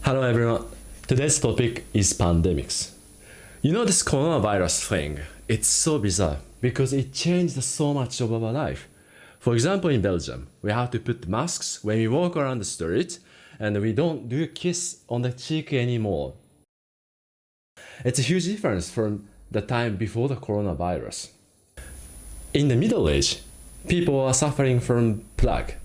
Hello everyone. Today's topic is pandemics. You know this coronavirus thing? It's so bizarre because it changed so much of our life. For example, in Belgium, we have to put masks when we walk around the street and we don't do a kiss on the cheek anymore. It's a huge difference from the time before the coronavirus. In the Middle Age, people are suffering from plague,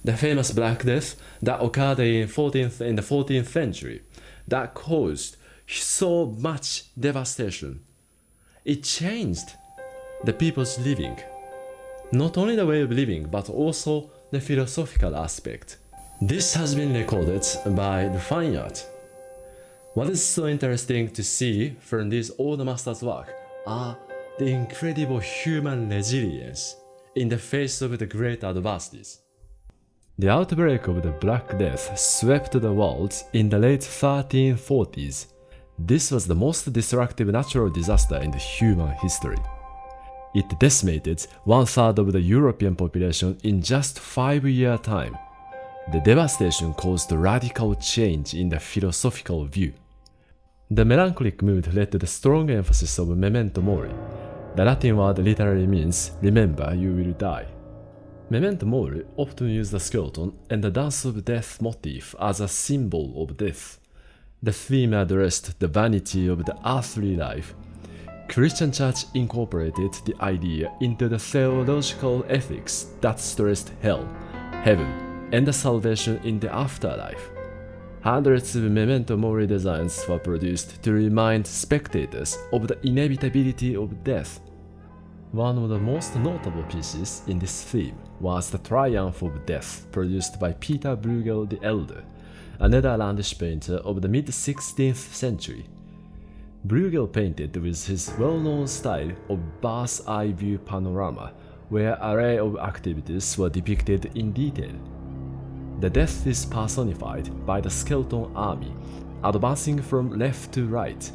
the famous Black Death that occurred in the 14th century that caused so much devastation. It changed the people's living. Not only the way of living, but also the philosophical aspect. This has been recorded by the fine art. What is so interesting to see from these old masters' work are the incredible human resilience in the face of the great adversities. The outbreak of the Black Death swept the world in the late 1340s. This was the most destructive natural disaster in the human history. It decimated one-third of the European population in just 5-year time. The devastation caused a radical change in the philosophical view. The melancholic mood led to the strong emphasis of Memento Mori. The Latin word literally means, remember you will die. Memento Mori often used the skeleton and the dance of death motif as a symbol of death. The theme addressed the vanity of the earthly life. Christian Church incorporated the idea into the theological ethics that stressed hell, heaven, and the salvation in the afterlife. Hundreds of Memento Mori designs were produced to remind spectators of the inevitability of death. One of the most notable pieces in this theme was the Triumph of Death, produced by Peter Bruegel the Elder, a Netherlandish painter of the mid-16th century. Bruegel painted with his well-known style of bird's-eye view panorama, where an array of activities were depicted in detail. The death is personified by the skeleton army, advancing from left to right.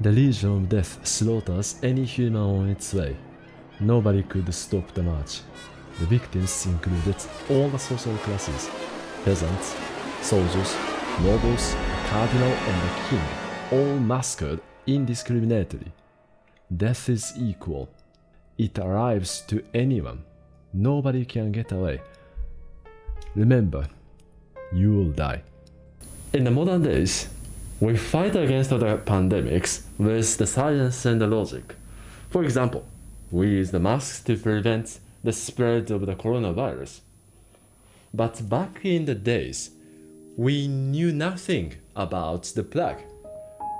The Legion of Death slaughters any human on its way. Nobody could stop the march. The victims included all the social classes: peasants, soldiers, nobles, the cardinal and the king, all massacred indiscriminately. Death is equal. It arrives to anyone. Nobody can get away. Remember, you will die. In the modern days, we fight against the pandemics with the science and the logic. For example, we use the masks to prevent the spread of the coronavirus. But back in the days, we knew nothing about the plague.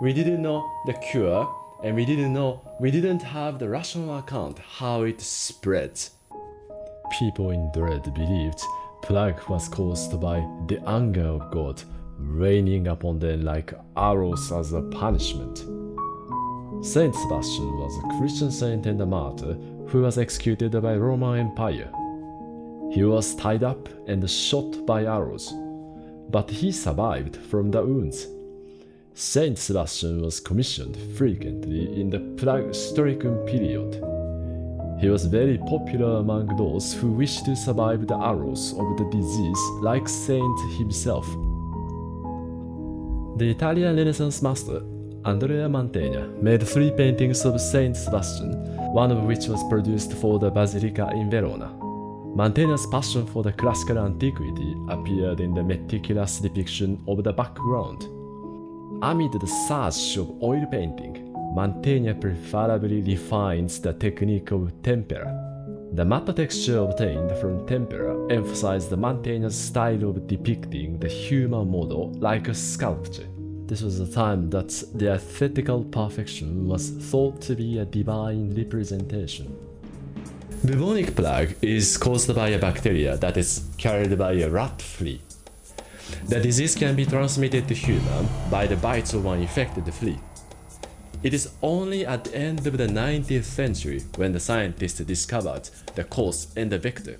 We didn't know the cure, and we didn't have the rational account how it spread. People in dread believed plague was caused by the anger of God raining upon them like arrows as a punishment. Saint Sebastian was a Christian saint and a martyr who was executed by Roman Empire. He was tied up and shot by arrows, but he survived from the wounds. Saint Sebastian was commissioned frequently in the plague-stricken period. He was very popular among those who wished to survive the arrows of the disease like Saint himself. The Italian Renaissance master Andrea Mantegna made 3 paintings of Saint Sebastian, one of which was produced for the Basilica in Verona. Mantegna's passion for the classical antiquity appeared in the meticulous depiction of the background. Amid the surge of oil painting, Mantegna preferably refines the technique of tempera. The matte texture obtained from tempera emphasized Mantegna's style of depicting the human model like a sculpture. This was a time that the aesthetical perfection was thought to be a divine representation. Bubonic plague is caused by a bacteria that is carried by a rat flea. The disease can be transmitted to human by the bites of one infected flea. It is only at the end of the 19th century when the scientists discovered the cause and the vector.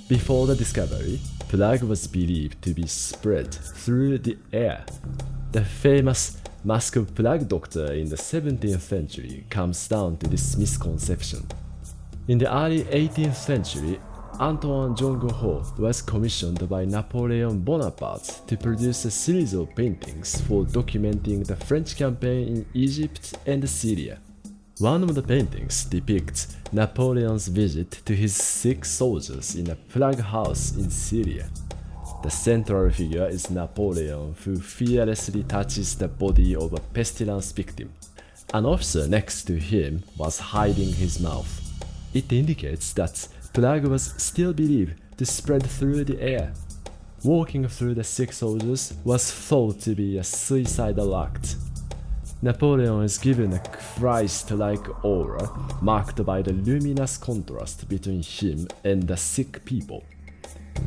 Before the discovery, plague was believed to be spread through the air. The famous Mask of Plague Doctor in the 17th century comes down to this misconception. In the early 18th century, Antoine Jongo-ho was commissioned by Napoleon Bonaparte to produce a series of paintings for documenting the French campaign in Egypt and Syria. One of the paintings depicts Napoleon's visit to his sick soldiers in a plague house in Syria. The central figure is Napoleon, who fearlessly touches the body of a pestilence victim. An officer next to him was hiding his mouth. It indicates that plague was still believed to spread through the air. Walking through the sick soldiers was thought to be a suicidal act. Napoleon is given a Christ-like aura marked by the luminous contrast between him and the sick people.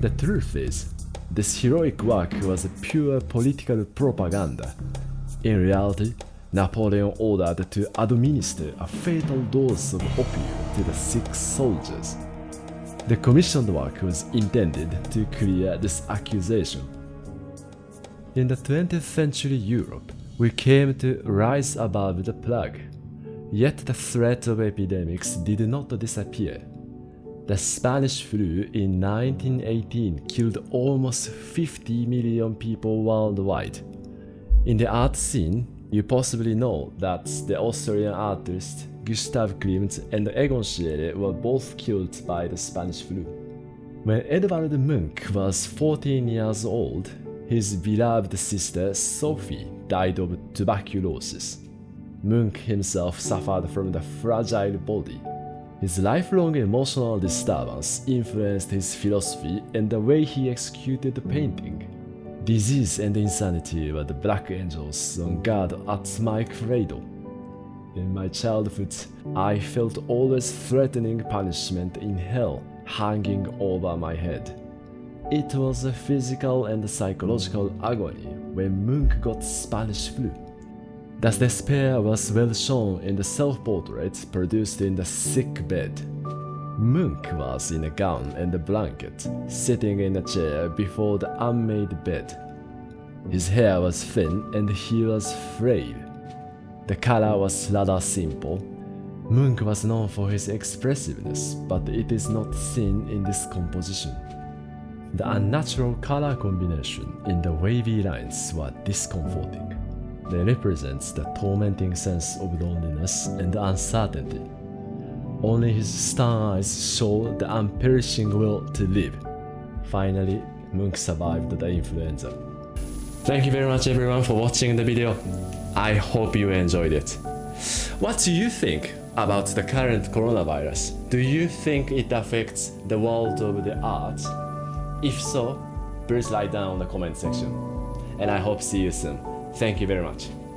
The truth is, this heroic work was a pure political propaganda. In reality, Napoleon ordered to administer a fatal dose of opium to the sick soldiers. The commissioned work was intended to clear this accusation. In the 20th century Europe, we came to rise above the plague. Yet the threat of epidemics did not disappear. The Spanish flu in 1918 killed almost 50 million people worldwide. In the art scene, you possibly know that the Austrian artist Gustav Klimt and Egon Schiele were both killed by the Spanish flu. When Edvard Munch was 14 years old, his beloved sister Sophie died of tuberculosis. Munch himself suffered from the fragile body. His lifelong emotional disturbance influenced his philosophy and the way he executed the painting. Disease and insanity were the black angels on guard at my cradle. In my childhood, I felt always threatening punishment in hell hanging over my head. It was a physical and psychological agony when Munch got Spanish flu. The despair was well shown in the self-portrait produced in the sick bed. Munch was in a gown and a blanket, sitting in a chair before the unmade bed. His hair was thin and he was frail. The color was rather simple. Munch was known for his expressiveness, but it is not seen in this composition. The unnatural color combination in the wavy lines were discomforting. They represent the tormenting sense of loneliness and uncertainty. Only his stern eyes show the unperishing will to live. Finally, Munch survived the influenza. Thank you very much everyone for watching the video. I hope you enjoyed it. What do you think about the current coronavirus? Do you think it affects the world of the art? If so, please write down in the comment section. And I hope to see you soon. Thank you very much.